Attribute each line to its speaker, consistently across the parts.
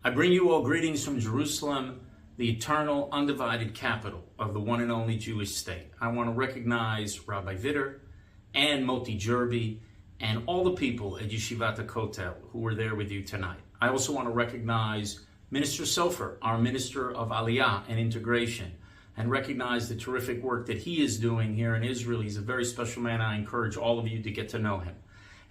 Speaker 1: I bring you all greetings from Jerusalem, the eternal, undivided capital of the one and only Jewish state. I want to recognize Rabbi Vitter and Moti Jerby and all the people at Yeshivat HaKotel who were there with you tonight. I also want to recognize Minister Sofer, our Minister of Aliyah and Integration, and recognize the terrific work that he is doing here in Israel. He's a very special man. I encourage all of you to get to know him.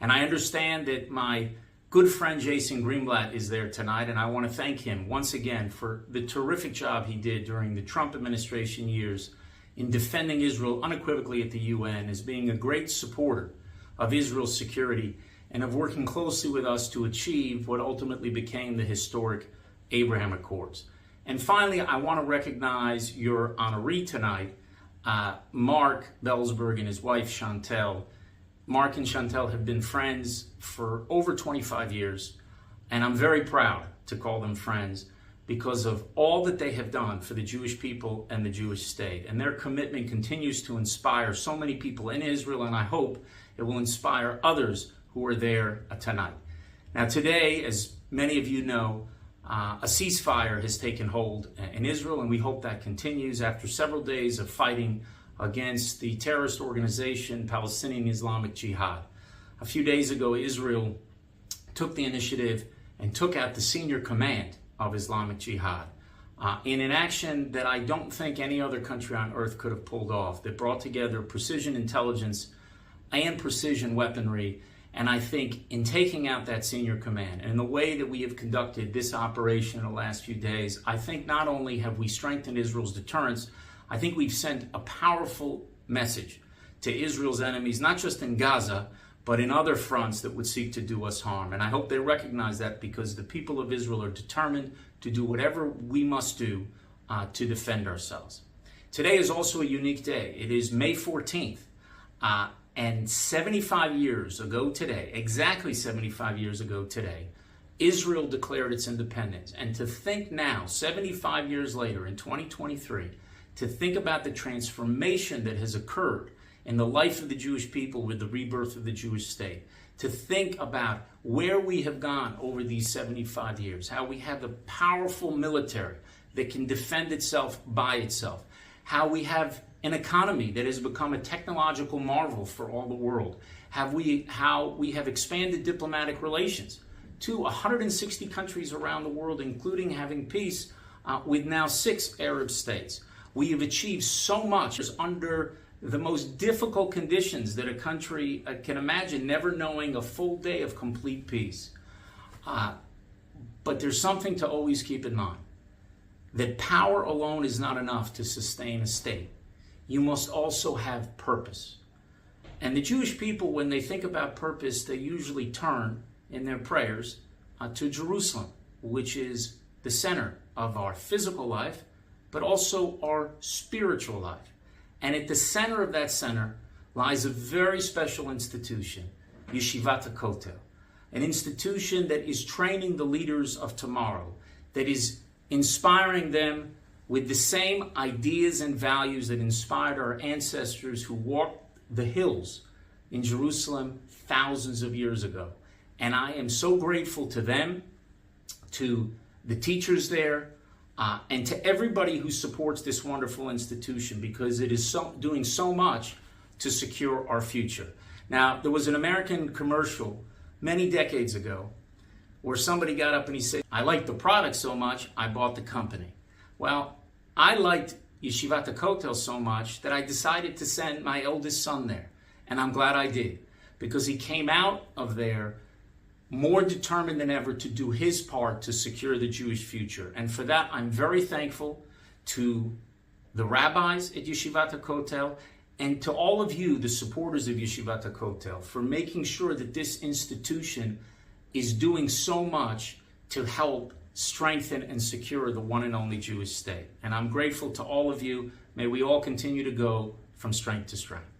Speaker 1: And I understand that my good friend Jason Greenblatt is there tonight, and I want to thank him once again for the terrific job he did during the Trump administration years in defending Israel unequivocally at the UN, as being a great supporter of Israel's security and of working closely with us to achieve what ultimately became the historic Abraham Accords. And finally, I want to recognize your honoree tonight, Mark Belsberg and his wife Chantel. Mark and Chantel have been friends for over 25 years, and I'm very proud to call them friends because of all that they have done for the Jewish people and the Jewish state. And their commitment continues to inspire so many people in Israel, and I hope it will inspire others who are there tonight. Now today, as many of you know, a ceasefire has taken hold in Israel, and we hope that continues after several days of fighting against the terrorist organization Palestinian Islamic Jihad. A few days ago, Israel took the initiative and took out the senior command of Islamic Jihad in an action that I don't think any other country on earth could have pulled off, that brought together precision intelligence and precision weaponry. And I think in taking out that senior command and the way that we have conducted this operation in the last few days, I think not only have we strengthened Israel's deterrence, I think we've sent a powerful message to Israel's enemies, not just in Gaza, but in other fronts that would seek to do us harm. And I hope they recognize that, because the people of Israel are determined to do whatever we must do to defend ourselves. Today is also a unique day. It is May 14th. And 75 years ago today, exactly 75 years ago today, Israel declared its independence. And to think now, 75 years later, in 2023, to think about the transformation that has occurred in the life of the Jewish people with the rebirth of the Jewish state, to think about where we have gone over these 75 years, how we have a powerful military that can defend itself by itself, how we have an economy that has become a technological marvel for all the world, how we have expanded diplomatic relations to 160 countries around the world, including having peace with now 6 Arab states. We have achieved so much under the most difficult conditions that a country can imagine, never knowing a full day of complete peace. But there's something to always keep in mind, that power alone is not enough to sustain a state. You must also have purpose. And the Jewish people, when they think about purpose, they usually turn in their prayers to Jerusalem, which is the center of our physical life, but also our spiritual life. And at the center of that center lies a very special institution, Yeshivat HaKotel, an institution that is training the leaders of tomorrow, that is inspiring them with the same ideas and values that inspired our ancestors who walked the hills in Jerusalem thousands of years ago. And I am so grateful to them, to the teachers there, and to everybody who supports this wonderful institution, because it is doing so much to secure our future. Now, there was an American commercial many decades ago where somebody got up and he said, "I liked the product so much, I bought the company." Well, I liked Yeshivat HaKotel so much that I decided to send my eldest son there. And I'm glad I did, because he came out of there more determined than ever to do his part to secure the Jewish future. And for that, I'm very thankful to the rabbis at Yeshivat HaKotel and to all of you, the supporters of Yeshivat HaKotel, for making sure that this institution is doing so much to help strengthen and secure the one and only Jewish state. And I'm grateful to all of you. May we all continue to go from strength to strength.